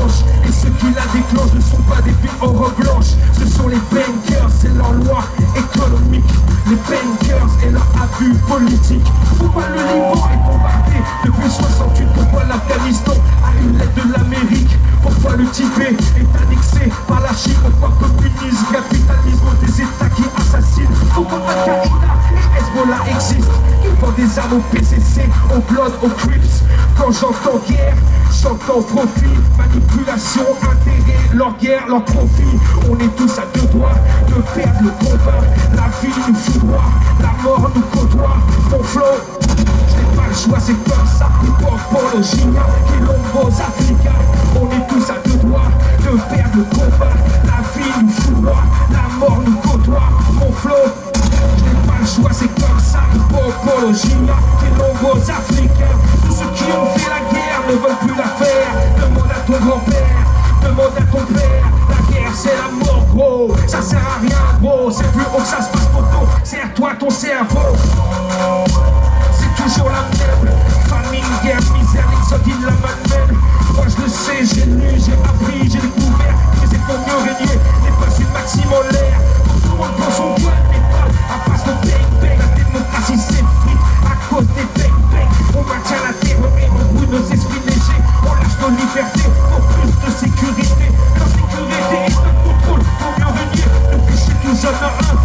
revanche. Et ceux qui la déclenchent ne sont pas des filles en robe blanche. Ce sont les bankers, c'est leur loi économique. Les bankers et leur abus politique. Pourquoi le Liban est bombardé depuis 68? Pourquoi l'Afghanistan a une lettre de l'Amérique? Pourquoi le Tibet est annexé par la Chine? Pourquoi communisme, capitalisme des États qui assassinent? Pourquoi Al-Qaïda et Hezbollah existent? Qui vendent des armes au PCC, au Blood, aux Crips? Quand j'entends guerre, j'entends profit, manipulation, intérêt, leur guerre, leur profit. On est tous à deux doigts de perdre le combat. La vie nous foudroie, la mort nous côtoie. Mon flow, je n'ai pas le choix, c'est comme ça. Pour le Gina, Quilombos Africa. On est tous à deux doigts de perdre le combat. La vie nous foudroie, la mort nous côtoie. Mon flow, je n'ai pas le choix, c'est comme ça. Pour le Gina, Quilombos Africa. Tous ceux qui ont fait la guerre ne veulent plus la faire. Demande à ton grand-père, demande à ton père. La guerre c'est la mort gros, ça sert à rien gros. C'est plus haut que ça se passe poto, serre-toi ton cerveau. C'est toujours la même, famine, guerre, misère, l'exodie de la malmène. Moi je le sais, j'ai lu, j'ai appris, j'ai découvert que c'est pour mieux régner. Les passes une maxime en l'air, pour tout le monde prend son gun. Mais pas à passe de bang-bang, la démocratie s'effrite à cause des bang-bang. On maintient la terreur et on brûle nos esprits légers. On lâche nos libertés pour plus de sécurité. L'insécurité est un contrôle pour mieux régner. Le fichier tout jeune à un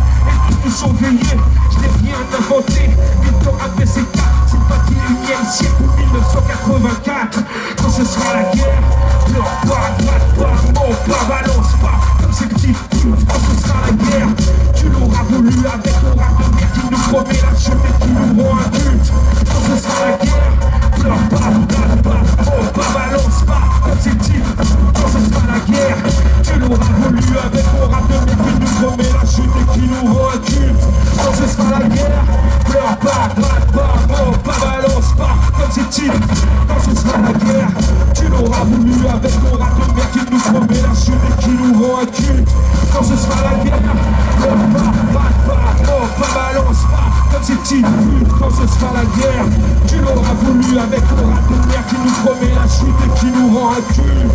et tous sont veillés. Je n'ai rien inventé, Victor ABCK. C'est pas 21e siècle ou 1984. Quand ce sera la guerre, pleure pas, gratte pas, mens pas, balance pas. Comme ces petits putes, quand ce sera la guerre, tu l'auras voulu avec ton rap de merde qui nous promet la chute et qui nous rend un culte. Quand ce sera la guerre, pleure pas, gratte pas, mens pas, balance pas. Comme ces petits, quand ce sera la guerre, tu l'auras voulu avec ton rap de merde qui nous promet la chute et qui nous rend un culte. Quand ce sera la guerre, pleure pas, gratte pas, mens pas, balance pas. Comme ces petits, quand ce sera la guerre, tu l'auras voulu avec ton rap de merde qui nous promet la chute et qui nous rend un culte. Quand ce sera la guerre, pleure pas, gratte pas, mens pas, balance pas. Comme ces petits putes, quand ce sera la guerre, tu l'auras voulu avec ton rap de merde qui nous promet la chute et qui nous rend un culte.